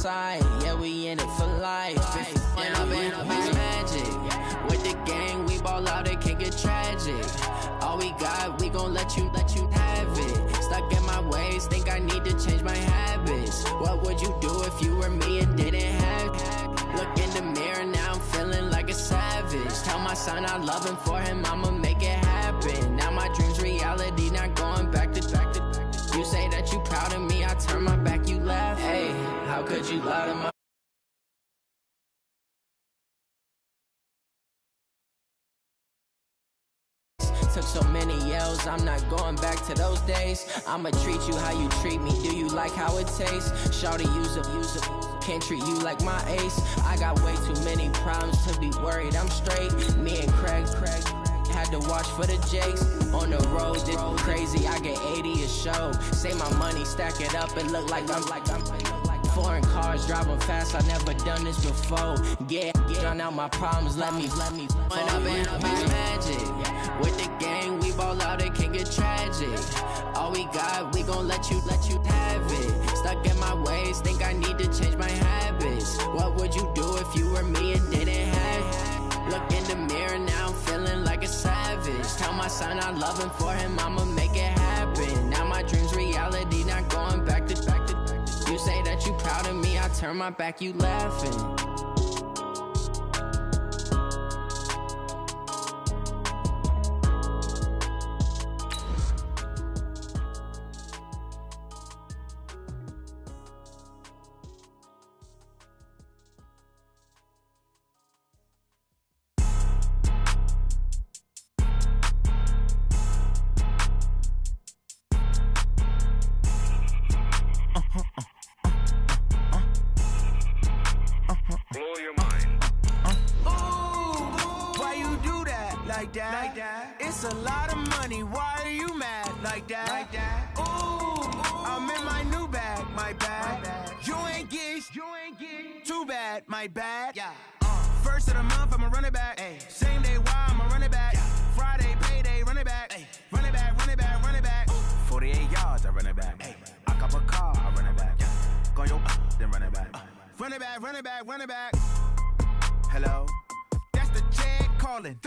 side, yeah, we in it for life. If you down, it's magic. With the gang, we ball out, it can get tragic. All we got, we gon' let you have it. Stuck in my ways, think I need to change my habits. What would you do if you were me and didn't have it? Look in the mirror, now I'm feeling like a savage. Tell my son I love him, for him I'ma make it happen. Now my dream's reality, not going back to. You say that you proud of me, I turn my back, you laugh. Hey, how could you lie to my... Took so many yells, I'm not going back to those days. I'ma treat you how you treat me, do you like how it tastes? Shawty, use a, can't treat you like my ace. I got way too many problems to be worried, I'm straight. Me and Craig had to watch for the Jakes. On the road, it's crazy, I get 80 a show. Say my money, stack it up, and look like I'm foreign cars, driving fast, I never done this before. Yeah, drown out my problems, let me When up and it's magic. With the gang, we ball out, it can get tragic. All we got, we gon' let you have it. Stuck in my ways, think I need to change my habits. What would you do if you were me and didn't have it? Look in the mirror, now I'm feeling like a savage. Tell my son I love him, for him I'ma make it happen. Now my dream's reality, not going back to. You say that you proud of me, I turn my back, you laughing. It's a lot of money, why are you mad like that? Ooh, I'm in my new bag, my bad. You ain't get too bad, my bad. First of the month, I'ma run it back. Same day, why I'ma run it back. Friday, payday, run it back. Run it back, run it back, run it back. 48 yards, I run it back. I cop a car, I run it back. Go your then run it back. Run it back, run it back, run it back. Hello? That's the check calling.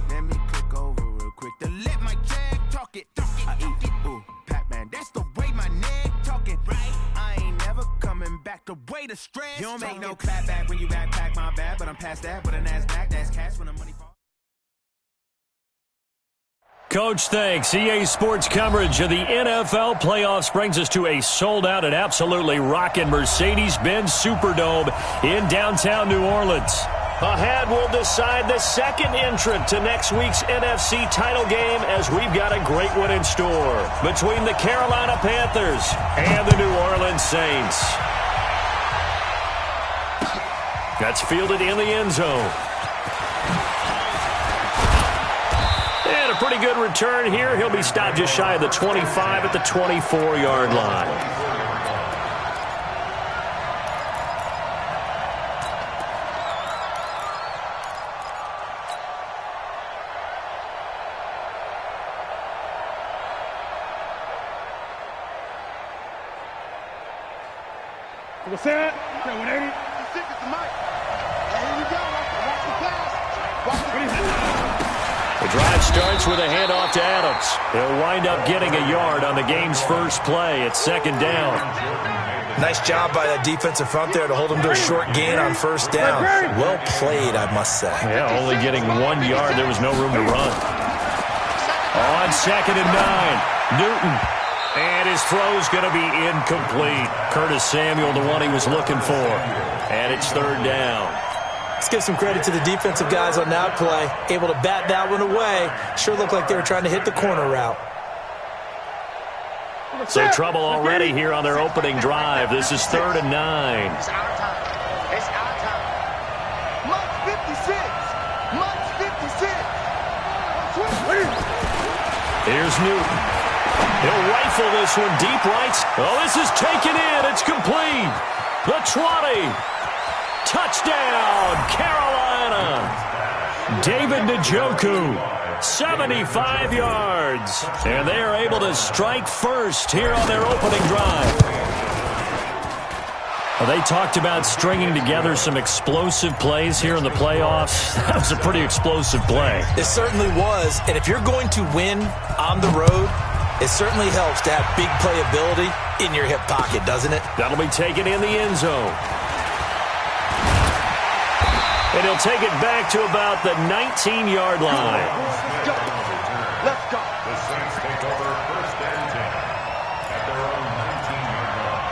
Let me click over real quick to let my check talk it. I eat it, ooh, Pac-Man. That's the way my neck talking. Right? I ain't never coming back the way the stress. You don't make no clap back when you backpack my bad, but I'm past that with a NASDAQ. That's cash when the money falls. Coach, thanks. EA Sports coverage of the NFL playoffs brings us to a sold-out and absolutely rocking Mercedes-Benz Superdome in downtown New Orleans. Ahead, we'll decide the second entrant to next week's NFC title game, as we've got a great one in store between the Carolina Panthers and the New Orleans Saints. That's fielded in the end zone. And a pretty good return here. He'll be stopped just shy of the 25 at the 24-yard line. What's that? 180. 6 is the mic. Here we go. Watch the pass. The drive starts with a handoff to Adams. He'll wind up getting a yard on the game's first play. It's second down. Nice job by that defensive front there to hold him to a short gain on first down. Well played, I must say. Yeah, only getting 1 yard. There was no room to run. On second and 9, Newton. And his throw's going to be incomplete. Curtis Samuel, the one he was looking for. And it's third down. Let's give some credit to the defensive guys on that play. Able to bat that one away. Sure looked like they were trying to hit the corner route. So trouble already here on their opening drive. This is third and 9. It's our time. It's our time. March 56. March 56. Here's Newton. He'll rifle this one deep right. Oh, this is taken in. It's complete. The 20. Touchdown, Carolina. David Njoku, 75 yards. And they are able to strike first here on their opening drive. Well, they talked about stringing together some explosive plays here in the playoffs. That was a pretty explosive play. It certainly was. And if you're going to win on the road, it certainly helps to have big playability in your hip pocket, doesn't it? That'll be taken in the end zone. And he'll take it back to about the 19-yard line. Let's go. Let's go. The Saints take over first and 10 at their own 19-yard line.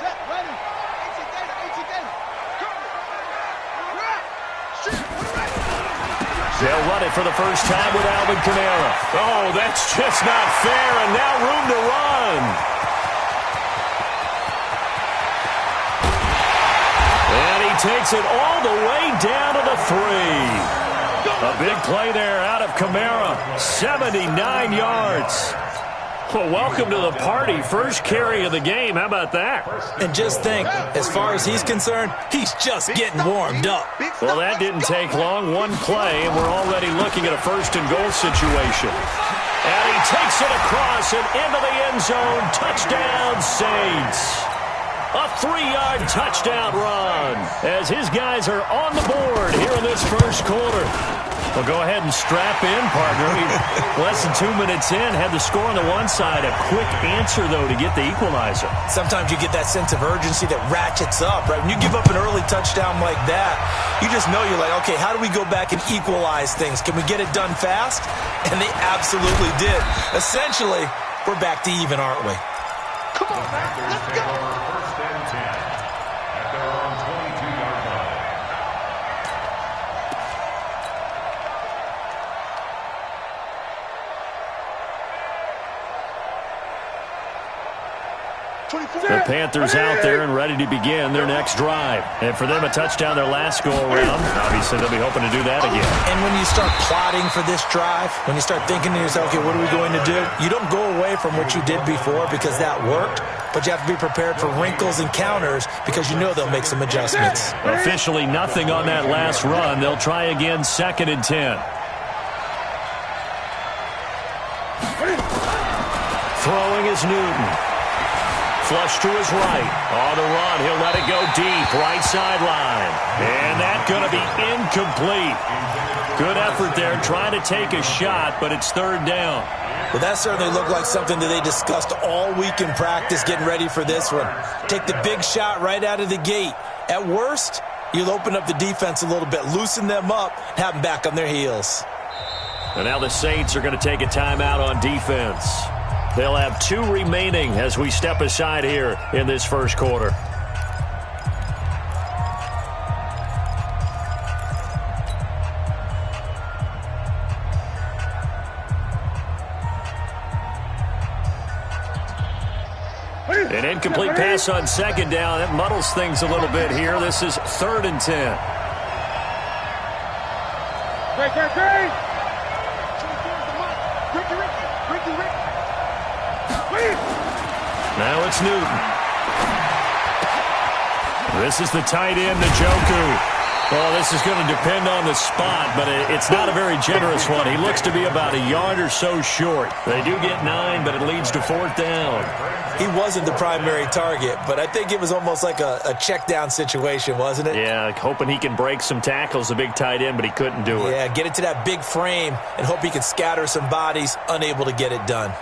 Set, ready. They'll run it for the first time with Alvin Kamara. Oh, that's just not fair, and now room to run. And he takes it all the way down to the 3. A big play there out of Kamara. 79 yards. Well, welcome to the party. First carry of the game. How about that? And just think, as far as he's concerned, he's just getting warmed up. Well, that didn't take long. One play, and we're already looking at a first-and-goal situation. And he takes it across and into the end zone. Touchdown, Saints. A 3-yard touchdown run as his guys are on the board here in this first quarter. Well, go ahead and strap in, partner. Less than 2 minutes in, had the score on the one side. A quick answer, though, to get the equalizer. Sometimes you get that sense of urgency that ratchets up, right? When you give up an early touchdown like that, you just know you're like, okay, how do we go back and equalize things? Can we get it done fast? And they absolutely did. Essentially, we're back to even, aren't we? Come on, man. Let's go. First and 10 at their own 22-yard line. The Panthers out there and ready to begin their next drive. And for them, a touchdown their last go-around. Obviously, they'll be hoping to do that again. And when you start plotting for this drive, when you start thinking to yourself, okay, what are we going to do? You don't go away from what you did before because that worked, but you have to be prepared for wrinkles and counters because you know they'll make some adjustments. Officially nothing on that last run. They'll try again, 2nd and 10. Throwing is Newton. Flush to his right. On the run, he'll let it go deep. Right sideline. And that's going to be incomplete. Good effort there, trying to take a shot, but it's 3rd down. Well, that certainly looked like something that they discussed all week in practice, getting ready for this one. Take the big shot right out of the gate. At worst, you'll open up the defense a little bit, loosen them up, and have them back on their heels. And now the Saints are going to take a timeout on defense. They'll have 2 remaining as we step aside here in this first quarter. An incomplete pass on 2nd down. That muddles things a little bit here. This is 3rd and 10. Great. Now it's Newton. This is the tight end, Njoku. Well, this is going to depend on the spot, but it's not a very generous one. He looks to be about a yard or so short. They do get 9, but it leads to 4th down. He wasn't the primary target, but I think it was almost like a check down situation, wasn't it? Yeah, hoping he can break some tackles, a big tight end, but he couldn't do it. Yeah, get it to that big frame and hope he can scatter some bodies, unable to get it done.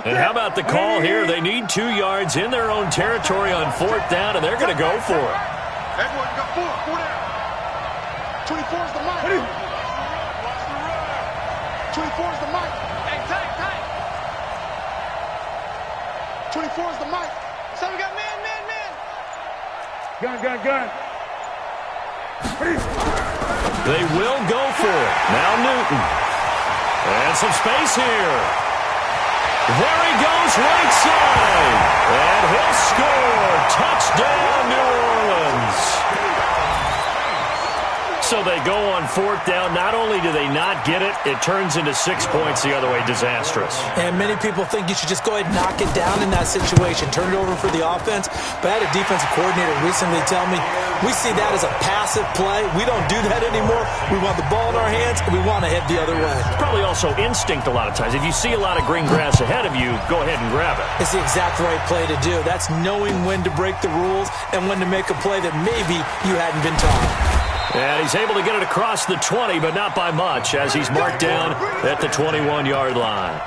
And how about the call here? They need 2 yards in their own territory on 4th down, and they're going to go for it. Everyone got 4 down. 24 is the mic. 24 is the mic. Hey, tight. 24 is the mic. So we got man. Gun. They will go for it. Now Newton. And some space here. There he goes right side. And he'll score. Touchdown, New Orleans. So they go on 4th down. Not only do they not get it, it turns into 6 points the other way. Disastrous. And many people think you should just go ahead and knock it down in that situation. Turn it over for the offense. But I had a defensive coordinator recently tell me, we see that as a passive play. We don't do that anymore. We want the ball in our hands, and we want to head the other way. It's probably also instinct a lot of times. If you see a lot of green grass ahead of you, go ahead and grab it. It's the exact right play to do. That's knowing when to break the rules and when to make a play that maybe you hadn't been taught. And he's able to get it across the 20, but not by much, as he's marked down at the 21-yard line.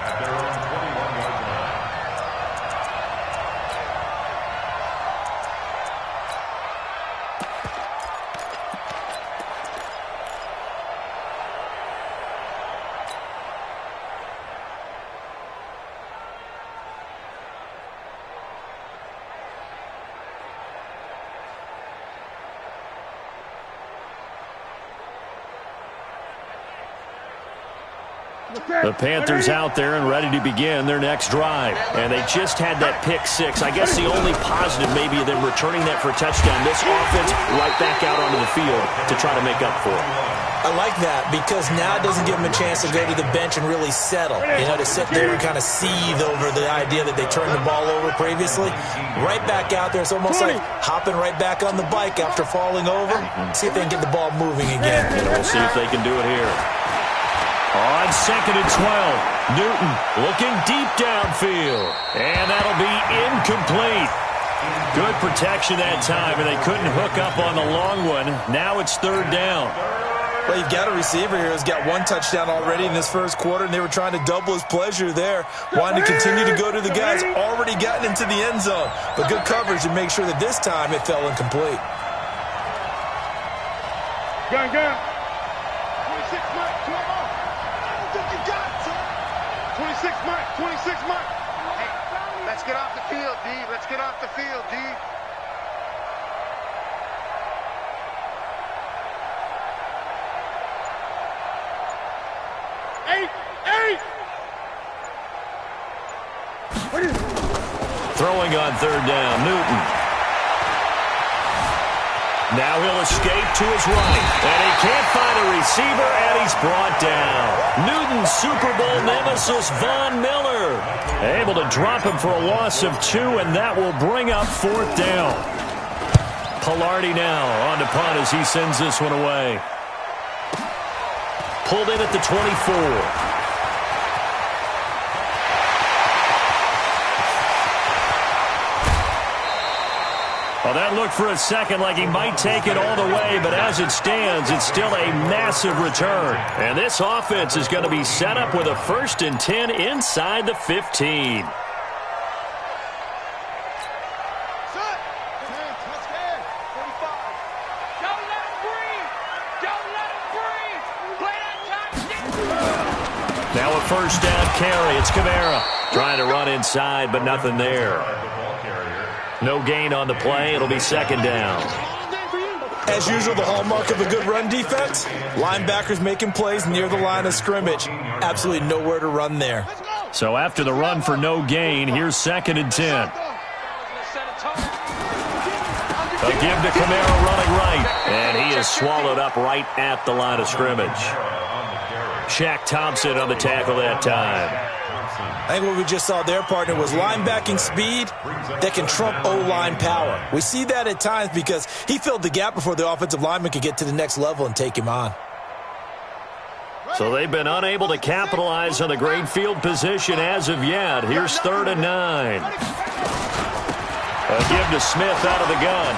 The Panthers out there and ready to begin their next drive. And they just had that pick 6. I guess the only positive maybe of them returning that for a touchdown. This offense right back out onto the field to try to make up for it. I like that because now it doesn't give them a chance to go to the bench and really settle. You know, to sit there and kind of seethe over the idea that they turned the ball over previously. Right back out there. It's almost like hopping right back on the bike after falling over. See if they can get the ball moving again. And we'll see if they can do it here. On 2nd and 12, Newton looking deep downfield. And that'll be incomplete. Good protection that time, and they couldn't hook up on the long one. Now it's 3rd down. Well, you've got a receiver here who's got 1 touchdown already in this first quarter, and they were trying to double his pleasure there. Wanting to continue to go to the guys already gotten into the end zone. But good coverage to make sure that this time it fell incomplete. Gun. 26 Mike, 12 off. I don't think you got it, son. 26 Mike. Hey, let's get off the field, D. Let's get off the field, D. Eight. Throwing on 3rd down, Newton. Now he'll escape to his right. And he can't find a receiver, and he's brought down. Newton's Super Bowl nemesis, Von Miller. Able to drop him for a loss of 2, and that will bring up 4th down. Pilardi now on to punt as he sends this one away. Pulled in at the 24. Well, that looked for a second like he might take it all the way, but as it stands, it's still a massive return. And this offense is going to be set up with a 1st and 10 inside the 15. Now a 1st down carry. It's Kamara trying to run inside, but nothing there. No gain on the play. It'll be 2nd down. As usual, the hallmark of a good run defense, linebackers making plays near the line of scrimmage. Absolutely nowhere to run there. So after the run for no gain, here's 2nd and 10. A give to Kamara running right, and he is swallowed up right at the line of scrimmage. Shaq Thompson on the tackle that time. I think what we just saw there, partner, was linebacking speed that can trump O-line power. We see that at times because he filled the gap before the offensive lineman could get to the next level and take him on. So they've been unable to capitalize on the great field position as of yet. Here's 3rd and 9. A give to Smith out of the gun.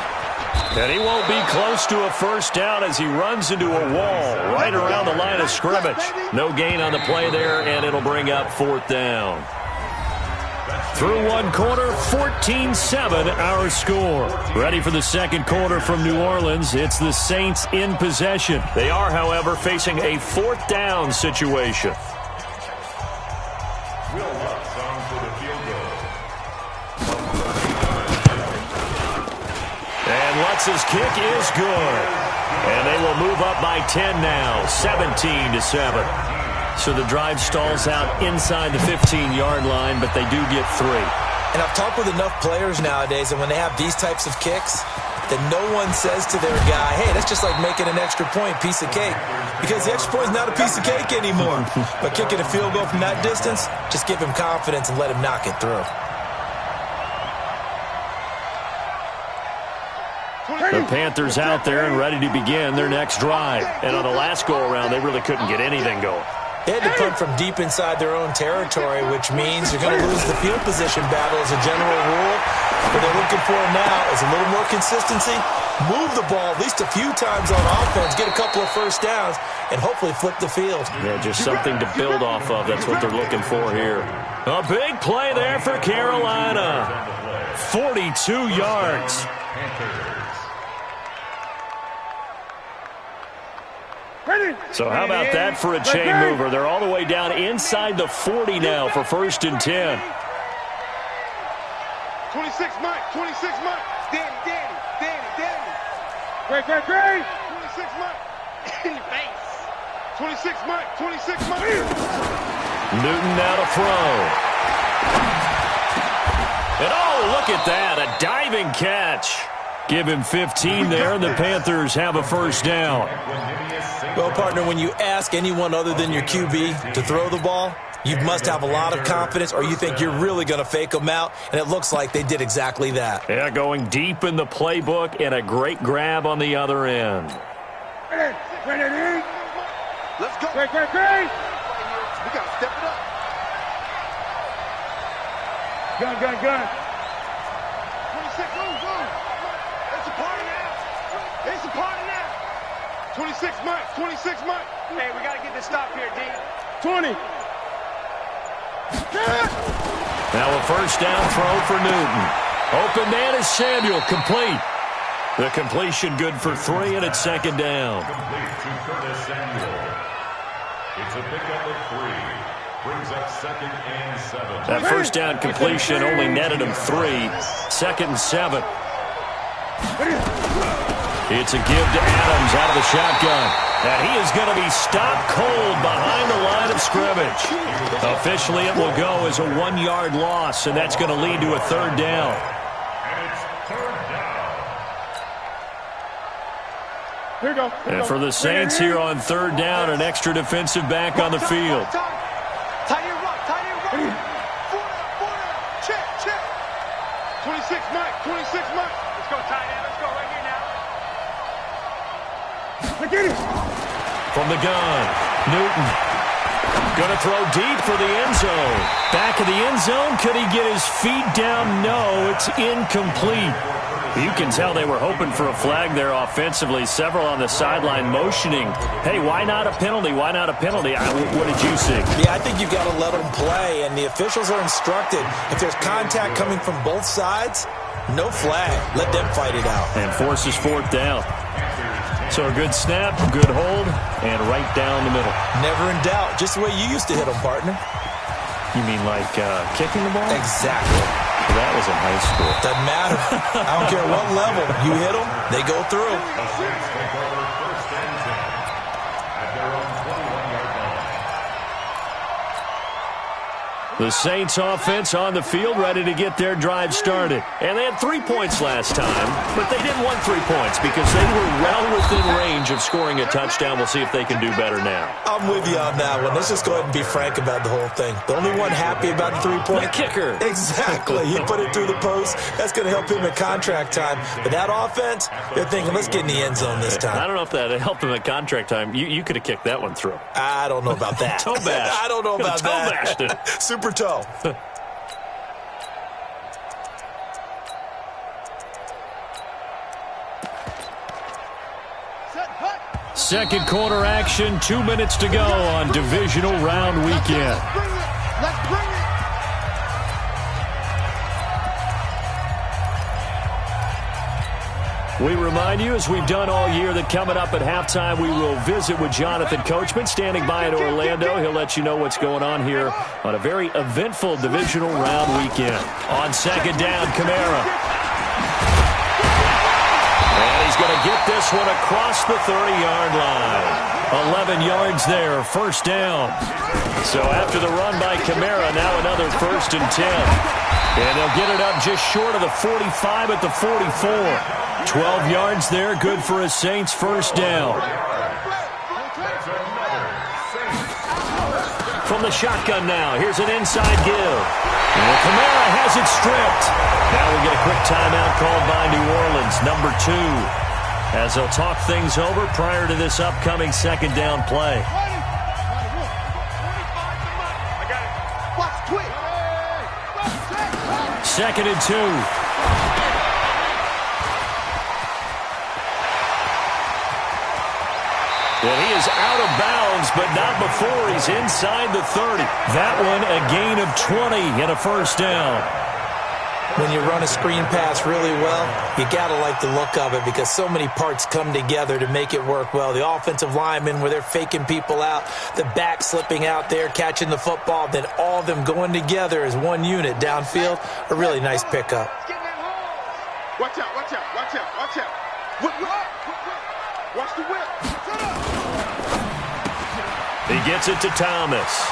And he won't be close to a 1st down as he runs into a wall right around the line of scrimmage. No gain on the play there, and it'll bring up 4th down. Through 1 quarter, 14-7 our score. Ready for the 2nd quarter from New Orleans. It's the Saints in possession. They are, however, facing a 4th down situation. And Lutz's kick is good. And they will move up by 10 now, 17-7. So the drive stalls out inside the 15-yard line, but they do get 3. And I've talked with enough players nowadays, and when they have these types of kicks, that no one says to their guy, hey, that's just like making an extra point, piece of cake. Because the extra point is not a piece of cake anymore. But kicking a field goal from that distance, just give him confidence and let him knock it through. The Panthers out there and ready to begin their next drive. And on the last go-around, they really couldn't get anything going. They had to punt from deep inside their own territory, which means you're going to lose the field position battle as a general rule. What they're looking for now is a little more consistency, move the ball at least a few times on offense, get a couple of first downs, and hopefully flip the field. Yeah, just something to build off of. That's what they're looking for here. A big play there for Carolina. 42 yards. So how about that for a chain mover? They're all the way down inside the 40 now for 1st and 10. 26 Mike, 26 Mike. Danny. Great. 26 Mike. In your face. 26 Mike, 26 Mike. Newton now to throw. And oh, look at that, a diving catch. Give him 15 there, and the Panthers have a first down. Well, partner, when you ask anyone other than your QB to throw the ball, you must have a lot of confidence, or you think you're really going to fake them out, and it looks like they did exactly that. Yeah, going deep in the playbook, and a great grab on the other end. Let's go. Great. We got to step it up. Gun. 26, move. It's a party now. 26 Mike. Hey, we got to get this stop here, D. 20. Now a first down throw for Newton. Open man is Samuel, complete. The completion good for 3, and it's 2nd down. Complete to Curtis Samuel. It's a pickup of 3. Brings up 2nd and 7. That first down completion only netted him 3. 2nd and 7. It's a give to Adams out of the shotgun. And he is going to be stopped cold behind the line of scrimmage. Officially, it will go as a 1-yard loss, and that's going to lead to a 3rd down. And it's 3rd down. Here we go. And for the Saints here on 3rd down, an extra defensive back on the field. Tight end rock. 4 down. Check. 26 Mike. Let's go, tight end. Let's go right here now. Get it. From the gun, Newton. Going to throw deep for the end zone. Back of the end zone. Could he get his feet down? No, it's incomplete. You can tell they were hoping for a flag there offensively. Several on the sideline motioning. Hey, why not a penalty? What did you see? Yeah, I think you've got to let them play, and the officials are instructed. If there's contact coming from both sides, no flag. Let them fight it out. And forces 4th down. So a good snap, good hold, and right down the middle. Never in doubt. Just the way you used to hit them, partner. You mean like kicking the ball? Exactly. That was in high school. Doesn't matter. I don't care what level. You hit them, they go through. The Saints take over 1st and 10 at their own 21-yard line. The Saints offense on the field, ready to get their drive started. And they had 3 points last time, but they didn't want 3 points because they were well within range of scoring a touchdown. We'll see if they can do better now. I'm with you on that one. Let's just go ahead and be frank about the whole thing. The only one happy about the 3-point. The kicker. Exactly. He put it through the post. That's going to help him in contract time. But that offense, they're thinking, let's get in the end zone this time. I don't know if that helped him at contract time. You could have kicked that one through. I don't know about that. Toe bash. I don't know about toe that. Bashed it. Super toe. Second quarter action, 2 minutes to go on Divisional Round Weekend. Let's bring it. We remind you, as we've done all year, that coming up at halftime, we will visit with Jonathan Coachman, standing by in Orlando. He'll let you know what's going on here on a very eventful Divisional Round Weekend. On 2nd down, Kamara. And he's going to get this one across the 30-yard line. 11 yards there, 1st down. So after the run by Kamara, now another 1st and 10. And they'll get it up just short of the 45 at the 44. 12 yards there, good for a Saints first down. From the shotgun now, here's an inside give. And Kamara has it stripped. Now we get a quick timeout called by New Orleans, number 2. As they'll talk things over prior to this upcoming second down play. Second and 2. And he is out of bounds, but not before he's inside the 30. That one a gain of 20 and a first down. When you run a screen pass really well, you got to like the look of it because so many parts come together to make it work well. The offensive linemen, where they're faking people out, the back slipping out there, catching the football, then all of them going together as one unit downfield. A really nice pickup. Watch out, watch out, watch out, watch out. Whip. Watch the whip. He gets it to Thomas.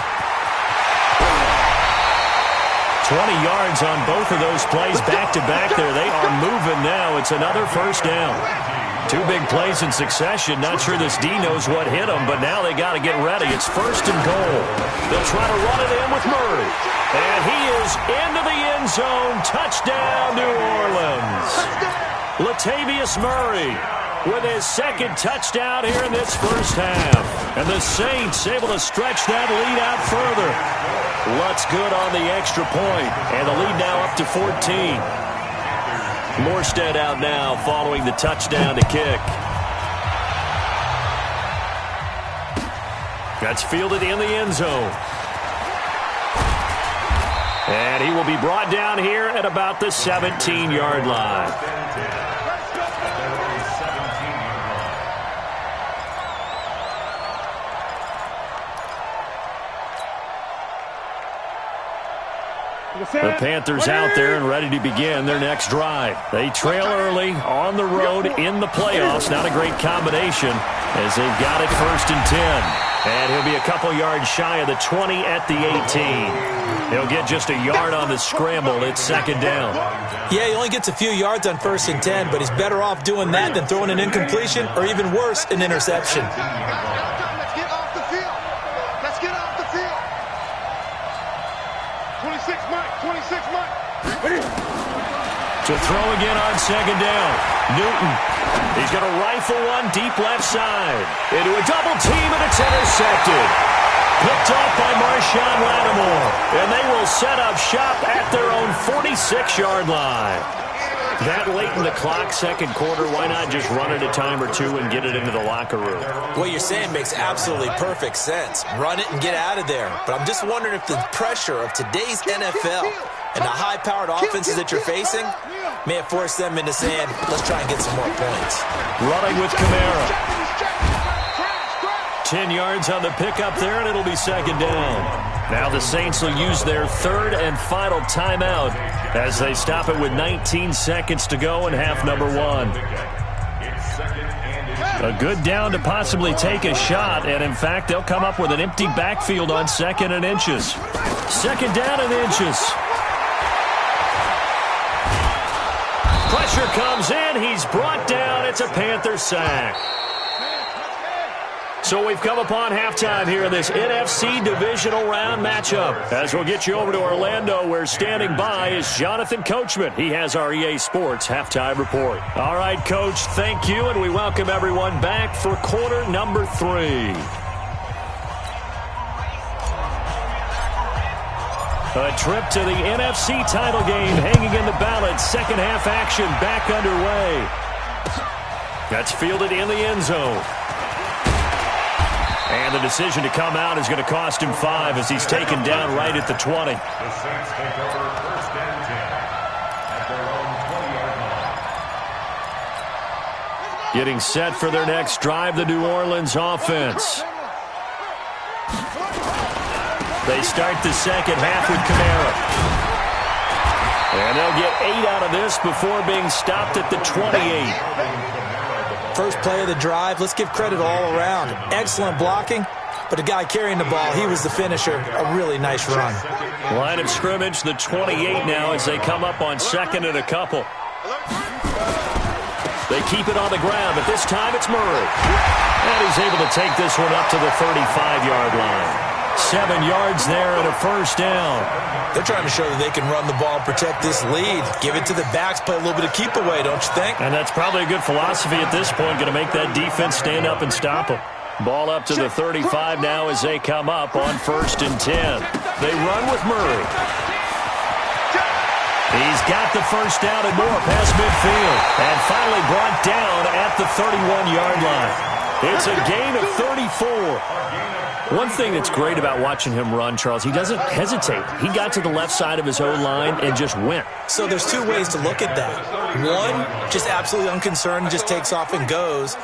20 yards on both of those plays back-to-back there. They are moving now. It's another first down. 2 big plays in succession. Not sure this D knows what hit them, but now they got to get ready. It's first and goal. They'll try to run it in with Murray. And he is into the end zone. Touchdown, New Orleans. Latavius Murray with his second touchdown here in this first half. And the Saints able to stretch that lead out further. Lutz good on the extra point, and the lead now up to 14. Morstead out now following the touchdown to kick. That's fielded in the end zone. And he will be brought down here at about the 17-yard line. The Panthers out there and ready to begin their next drive. They trail early on the road in the playoffs. Not a great combination as they've got it first and 10. And he'll be a couple yards shy of the 20 at the 18. He'll get just a yard on the scramble. It's second down. Yeah, he only gets a few yards on first and 10, but he's better off doing that than throwing an incompletion or even worse, an interception. Let's get off the field. Let's get off the field. 26 Mike, 26 Mike. To throw again on second down. Newton. He's going to rifle one deep left side. Into a double team, and it's intercepted. Picked off by Marshawn Lattimore. And they will set up shop at their own 46-yard line. That late in the clock, second quarter, why not just run it a time or two and get it into the locker room? What you're saying makes absolutely perfect sense. Run it and get out of there. But I'm just wondering if the pressure of today's NFL and the high-powered offenses that you're facing may have forced them into saying, let's try and get some more points. Running with Kamara. 10 yards on the pickup there, and it'll be second down. Now the Saints will use their third and final timeout as they stop it with 19 seconds to go in half number 1. A good down to possibly take a shot, and in fact, they'll come up with an empty backfield on second and inches. Second down and inches. Pressure comes in. He's brought down. It's a Panther sack. So we've come upon halftime here in this NFC Divisional Round matchup. As we'll get you over to Orlando, where standing by is Jonathan Coachman. He has our EA Sports halftime report. All right, Coach, thank you, and we welcome everyone back for quarter number 3. A trip to the NFC title game hanging in the balance. Second half action back underway. That's fielded in the end zone. And the decision to come out is going to cost him 5 as he's taken down right at the 20. The Saints take over first and 10 at their own 20-yard line. Getting set for their next drive, the New Orleans offense. They start the second half with Kamara. And they'll get 8 out of this before being stopped at the 28. First play of the drive, let's give credit all around. Excellent blocking, but the guy carrying the ball, he was the finisher. A really nice run. Line of scrimmage, the 28 now as they come up on second and a couple. They keep it on the ground, but this time it's Murray. And he's able to take this one up to the 35-yard line. 7 yards there and a first down. They're trying to show that they can run the ball, protect this lead. Give it to the backs, play a little bit of keep away, don't you think? And that's probably a good philosophy at this point, going to make that defense stand up and stop them. Ball up to the 35 now as they come up on 1st and 10. They run with Murray. He's got the first down and more past midfield. And finally brought down at the 31-yard line. It's a gain of 34. One thing that's great about watching him run, Charles, he doesn't hesitate. He got to the left side of his O-line and just went. So there's two ways to look at that. One, just absolutely unconcerned, just takes off and goes.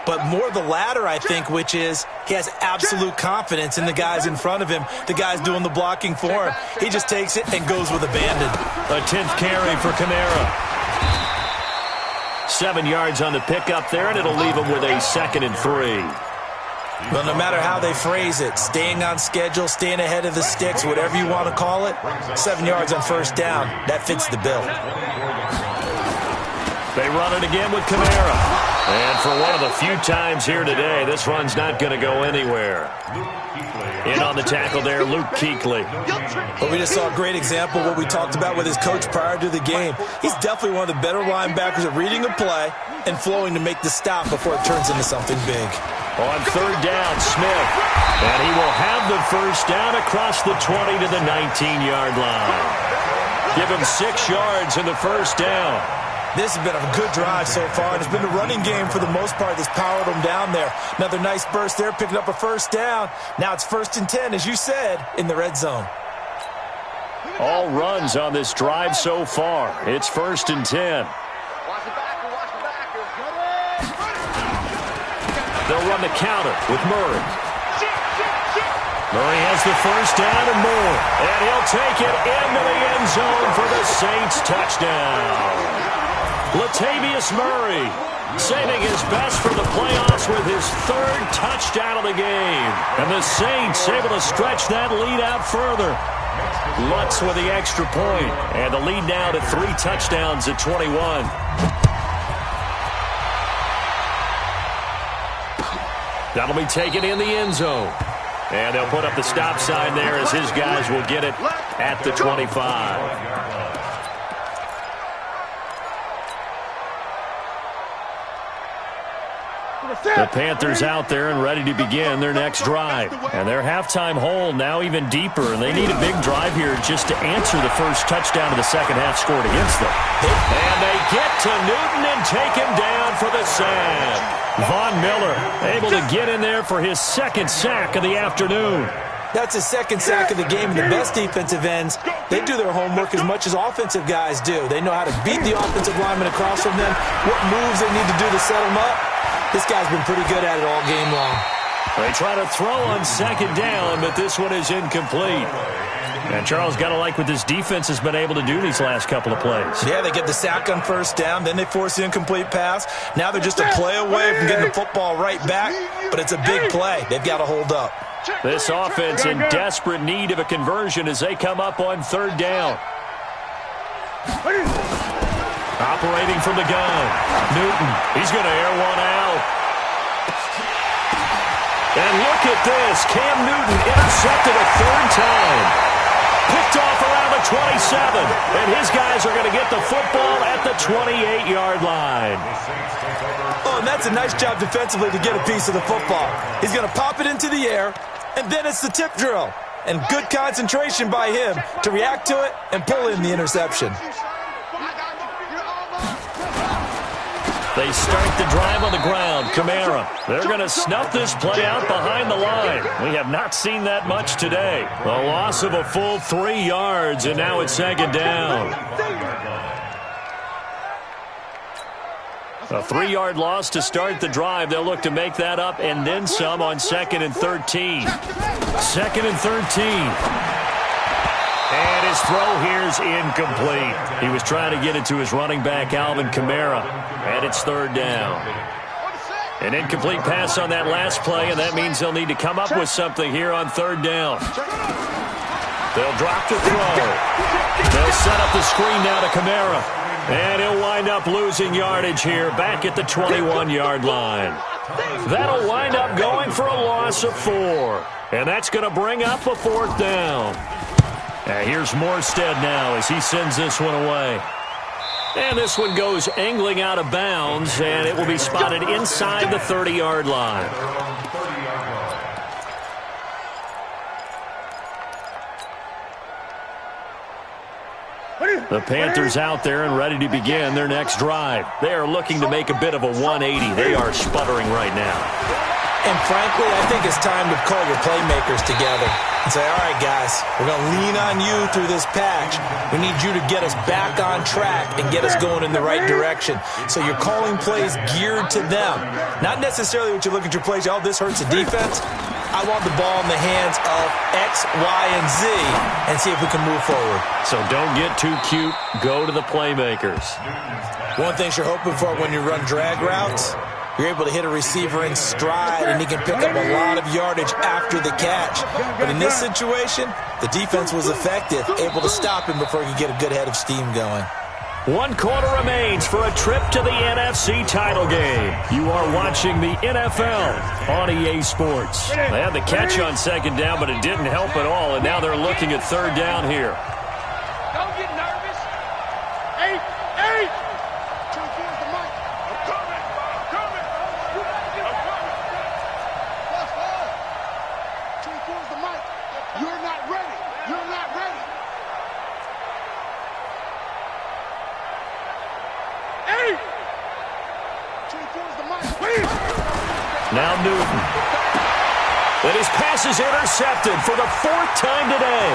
But more the latter, I think, which is he has absolute confidence in the guys in front of him, the guys doing the blocking for him. He just takes it and goes with abandon. A 10th carry for Kamara. 7 yards on the pickup there, and it'll leave him with a 2nd and 3. Well, no matter how they phrase it, staying on schedule, staying ahead of the sticks, whatever you want to call it, 7 yards on first down, that fits the bill. They run it again with Kamara. And for one of the few times here today, this run's not going to go anywhere. In on the tackle there, Luke Kuechly. Well, we just saw a great example of what we talked about with his coach prior to the game. He's definitely one of the better linebackers at reading a play and flowing to make the stop before it turns into something big. On 3rd down, Smith. And he will have the first down across the 20 to the 19-yard line. Give him 6 yards in the first down. This has been a good drive so far, and it's been the running game for the most part that's powered them down there. Another nice burst there, picking up a first down. Now it's 1st and 10, as you said, in the red zone. All runs on this drive so far. It's 1st and 10. They'll run the counter with Murray. Murray has the first down and more. And he'll take it into the end zone for the Saints touchdown. Latavius Murray saving his best for the playoffs with his 3rd touchdown of the game. And the Saints able to stretch that lead out further. Lutz with the extra point. And the lead now to 3 touchdowns at 21. That'll be taken in the end zone. And they'll put up the stop sign there as his guys will get it at the 25. The Panthers out there and ready to begin their next drive. And their halftime hole now even deeper. And they need a big drive here just to answer the first touchdown of the second half scored against them. And they get to Newton and take him down for the sack. Von Miller able to get in there for his 2nd sack of the afternoon. That's his 2nd sack of the game. And the best defensive ends, they do their homework as much as offensive guys do. They know how to beat the offensive lineman across from them, what moves they need to do to set them up. This guy's been pretty good at it all game long. They try to throw on 2nd down, but this one is incomplete. And Charles, got to like what this defense has been able to do these last couple of plays. Yeah, they get the sack on first down, then they force the incomplete pass. Now they're just a play away from getting the football right back, but it's a big play. They've got to hold up. This offense in desperate need of a conversion as they come up on 3rd down. Operating from the gun. Newton, he's going to air one out. And look at this. Cam Newton intercepted a 3rd time. Picked off around the 27. And his guys are going to get the football at the 28-yard line. Oh, and that's a nice job defensively to get a piece of the football. He's going to pop it into the air, and then it's the tip drill. And good concentration by him to react to it and pull in the interception. They start the drive on the ground. Kamara. They're going to snuff this play out behind the line. We have not seen that much today. A loss of a full 3 yards, and now it's 2nd down. A 3-yard loss to start the drive. They'll look to make that up and then some on 2nd and 13. 2nd and 13. And his throw here is incomplete. He was trying to get it to his running back, Alvin Kamara. And it's 3rd down. An incomplete pass on that last play, and that means they'll need to come up with something here on third down. They'll drop to throw. They'll set up the screen now to Kamara. And he'll wind up losing yardage here back at the 21-yard line. That'll wind up going for a loss of 4. And that's going to bring up a 4th down. Here's Morstead now as he sends this one away. And this one goes angling out of bounds, and it will be spotted inside the 30-yard line. The Panthers out there and ready to begin their next drive. They are looking to make a bit of a 180. They are sputtering right now. And frankly, I think it's time to call your playmakers together and say, all right, guys, we're going to lean on you through this patch. We need you to get us back on track and get us going in the right direction. So you're calling plays geared to them. Not necessarily what you look at your plays, oh, this hurts the defense. I want the ball in the hands of X, Y, and Z and see if we can move forward. So don't get too cute. Go to the playmakers. One thing you're hoping for when you run drag routes, you're able to hit a receiver in stride, and he can pick up a lot of yardage after the catch. But in this situation, the defense was effective, able to stop him before he could get a good head of steam going. 1 quarter remains for a trip to the NFC title game. You are watching the NFL on EA Sports. They had the catch on second down, but it didn't help at all, and now they're looking at third down here. Don't get nervous. 8. Towards the mic. I'm coming. You gotta get I'm coming. That's all. Towards the mic. You're not ready. Now Newton. And his pass is intercepted for the 4th time today.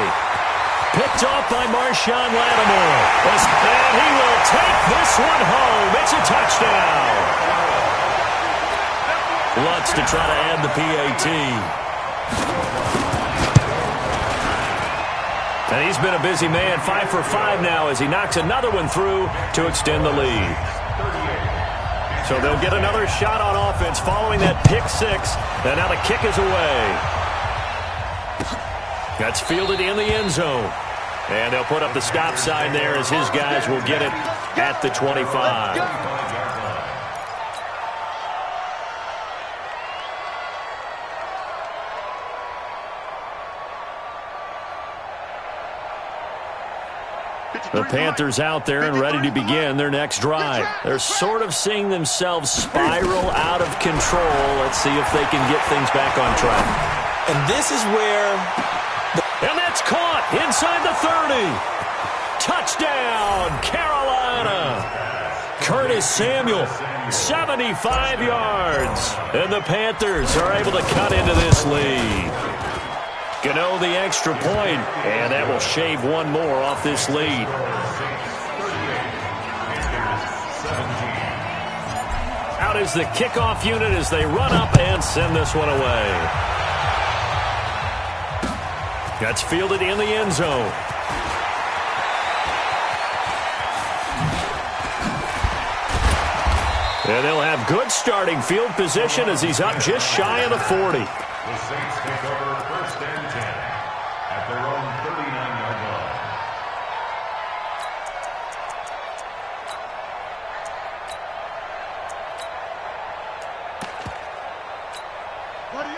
Picked off by Marshawn Lattimore. And he will take this one home. It's a touchdown. Lutz to try to add the PAT. And he's been a busy man, 5 for 5 now as he knocks another one through to extend the lead. So they'll get another shot on offense following that pick 6. And now the kick is away. That's fielded in the end zone. And they'll put up the stop sign there as his guys will get it at the 25. The Panthers out there and ready to begin their next drive. They're sort of seeing themselves spiral out of control. Let's see if they can get things back on track. And this is where... And that's caught inside the 30. Touchdown, Carolina. Curtis Samuel, 75 yards. And the Panthers are able to cut into this lead. Gano the extra point, and that will shave one more off this lead. Out is the kickoff unit as they run up and send this one away. That's fielded in the end zone. And they'll have good starting field position as he's up just shy of the 40. The Saints take over 1st and 10 at their own 39-yard line.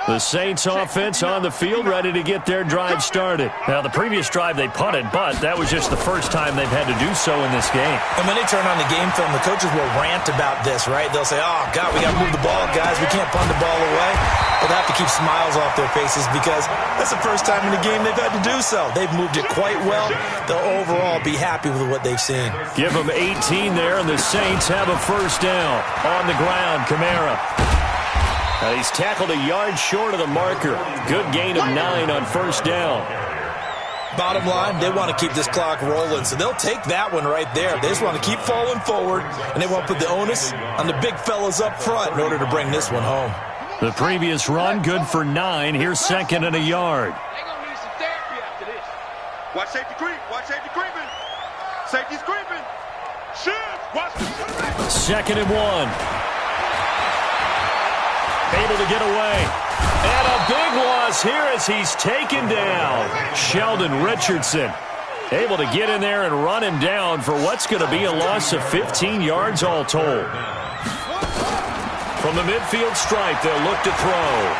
The Saints offense on the field ready to get their drive started. Now, the previous drive they punted, but that was just the first time they've had to do so in this game. And when they turn on the game film, the coaches will rant about this, right? They'll say, oh, God, we got to move the ball, guys. We can't punt the ball away. But they have to keep smiles off their faces because that's the first time in the game they've had to do so. They've moved it quite well. They'll overall be happy with what they've seen. Give them 18 there, and the Saints have a first down. On the ground, Kamara. He's tackled a yard short of the marker. Good gain of 9 on first down. Bottom line, they want to keep this clock rolling, so they'll take that one right there. They just want to keep falling forward, and they want to put the onus on the big fellas up front in order to bring this one home. The previous run, good for 9. Here's 2nd and a yard. They're going to need some therapy after this. Watch safety creep. Watch safety creeping. Safety's creeping. Shift. Watch the 2nd and 1. Able to get away. And a big loss here as he's taken down. Sheldon Richardson able to get in there and run him down for what's going to be a loss of 15 yards all told. From the midfield stripe, they'll look to throw.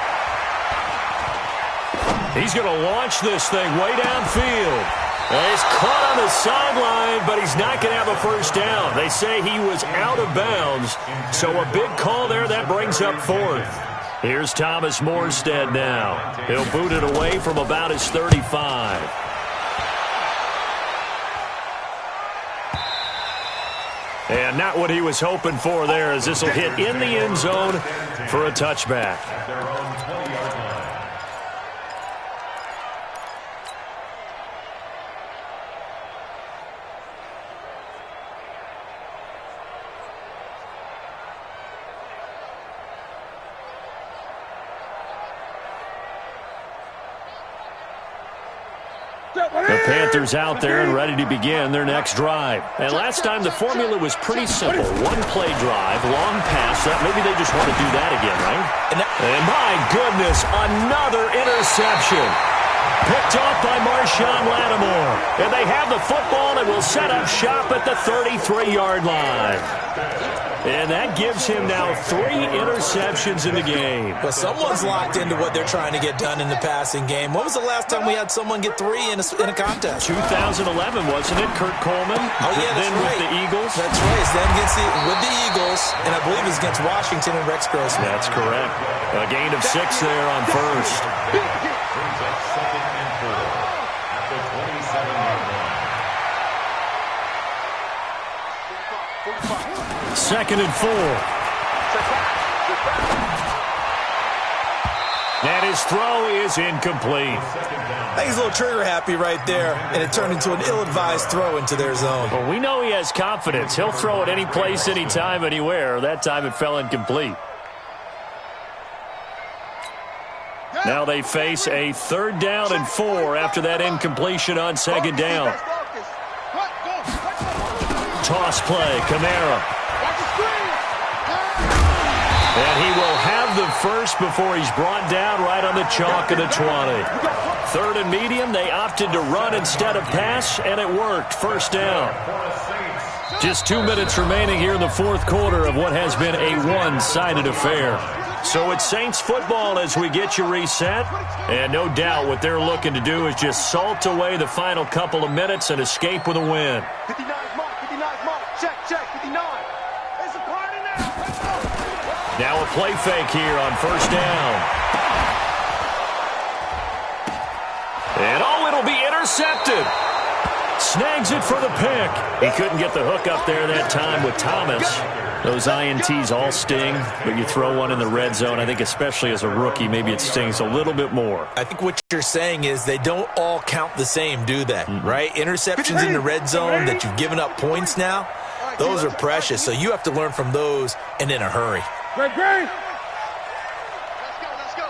He's going to launch this thing way downfield. He's caught on the sideline, but he's not going to have a first down. They say he was out of bounds, so a big call there. That brings up fourth. Here's Thomas Morstead now. He'll boot it away from about his 35. And not what he was hoping for there, as this will hit in the end zone for a touchback. The Panthers out there and ready to begin their next drive. And last time the formula was pretty simple. One play drive, long pass. Maybe they just want to do that again, right? And my goodness, another interception. Picked off by Marshawn Lattimore. And they have the football and will set up shop at the 33-yard line. And that gives him now 3 interceptions in the game. But someone's locked into what they're trying to get done in the passing game. When was the last time we had someone get 3 in a contest? 2011, wasn't it? Kurt Coleman? Oh, yeah, that's then right. With the Eagles? That's right. It's then with the Eagles, and I believe it's against Washington and Rex Grossman. That's correct. A gain of 6 there on first. Brings up second and 4 at the 27-yard line. Second and 4. And his throw is incomplete. I think he's a little trigger happy right there, and it turned into an ill-advised throw into their zone. Well, we know he has confidence. He'll throw it any place, anytime, anywhere. That time it fell incomplete. Now they face a 3rd down and 4 after that incompletion on 2nd down. Toss play, Kamara. And he will have the first before he's brought down right on the chalk of the 20. 3rd and medium, they opted to run instead of pass, and it worked. First down. Just 2 minutes remaining here in the 4th quarter of what has been a one-sided affair. So it's Saints football as we get you reset. And no doubt what they're looking to do is just salt away the final couple of minutes and escape with a win. 59 mark, 59 mark. Check, 59. It's a party now. Let's go. Now a play fake here on first down. And it'll be intercepted. Snags it for the pick. He couldn't get the hook up there that time with Thomas. Those INTs all sting, but you throw one in the red zone, I think especially as a rookie, maybe it stings a little bit more. I think what you're saying is they don't all count the same, do they? Right? Interceptions in the red zone that you've given up points now, those are precious. So you have to learn from those and in a hurry. Great. Let's go.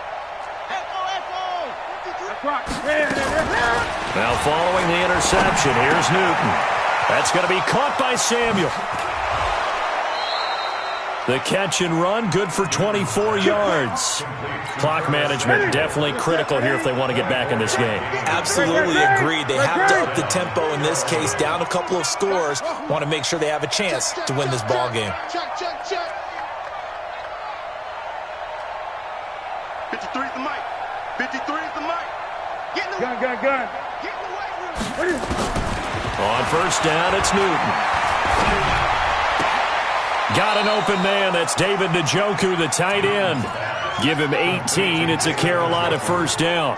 Now following the interception, here's Newton. That's going to be caught by Samuel. The catch and run, good for 24 yards. Clock management definitely critical here if they want to get back in this game. Absolutely agreed. They have to up the tempo in this case, down a couple of scores. Want to make sure they have a chance to win this ball game. Check. 53 is the mic. 53 is the mic. Get in the gun. Get in the weight room. On first down, it's Newton. Got an open man. That's David Njoku, the tight end. Give him 18. It's a Carolina first down.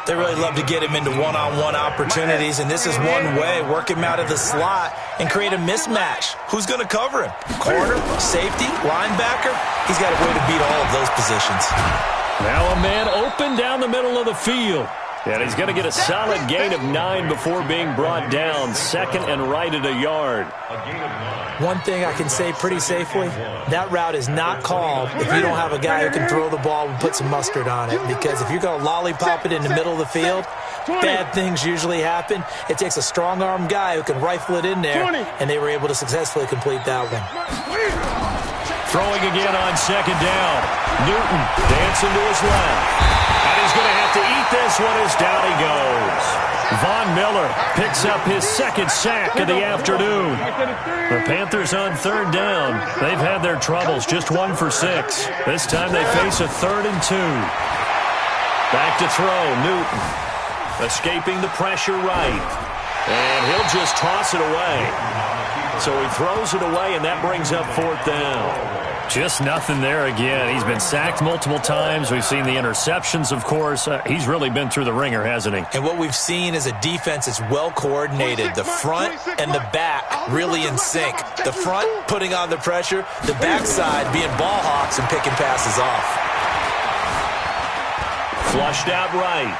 They really love to get him into one-on-one opportunities, and this is one way. Work him out of the slot and create a mismatch. Who's going to cover him? Corner, safety, linebacker? He's got a way to beat all of those positions. Now a man open down the middle of the field. And he's going to get a solid gain of 9 before being brought down. 2nd and right at a yard. One thing I can say pretty safely, that route is not called if you don't have a guy who can throw the ball and put some mustard on it. Because if you're going to lollipop it in the middle of the field, bad things usually happen. It takes a strong-arm guy who can rifle it in there, and they were able to successfully complete that one. Throwing again on second down. Newton dancing to his left. And he's going to have to eat this one as down he goes. Von Miller picks up his second sack of the afternoon. The Panthers on third down. They've had their troubles, just 1 for 6. This time they face a 3rd and 2. Back to throw, Newton. Escaping the pressure right. And he'll just toss it away. So he throws it away, and that brings up 4th down. Just nothing there again. He's been sacked multiple times. We've seen the interceptions, of course. He's really been through the ringer, hasn't he? And what we've seen is a defense that's well coordinated. The front and the back really in sync. The front putting on the pressure, the backside being ball hawks and picking passes off. Flushed out right.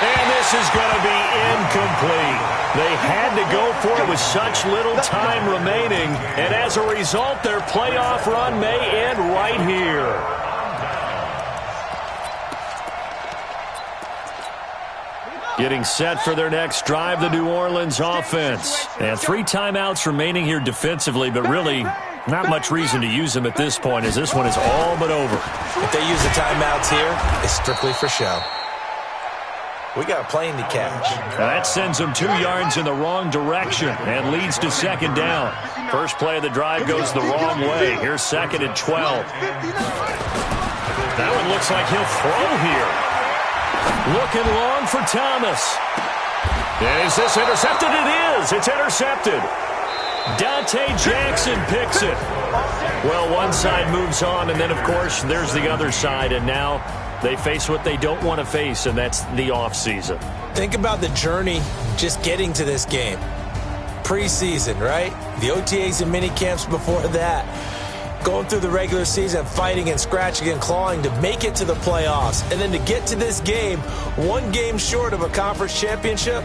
And this is going to be incomplete. They had to go for it with such little time remaining. And as a result, their playoff run may end right here. Getting set for their next drive, the New Orleans offense. And 3 timeouts remaining here defensively, but really not much reason to use them at this point, as this one is all but over. If they use the timeouts here, it's strictly for show. We got a plane to catch. That sends them 2 yards in the wrong direction and leads to second down. First play of the drive goes the wrong way. Here's 2nd and 12. That one looks like he'll throw here. Looking long for Thomas. Is this intercepted? It is. It's intercepted. Dante Jackson picks it. Well, one side moves on, and then, of course, there's the other side, and now they face what they don't want to face, and that's the offseason. Think about the journey just getting to this game. Preseason, right? The OTAs and mini camps before that. Going through the regular season, fighting and scratching and clawing to make it to the playoffs. And then to get to this game, 1 game short of a conference championship,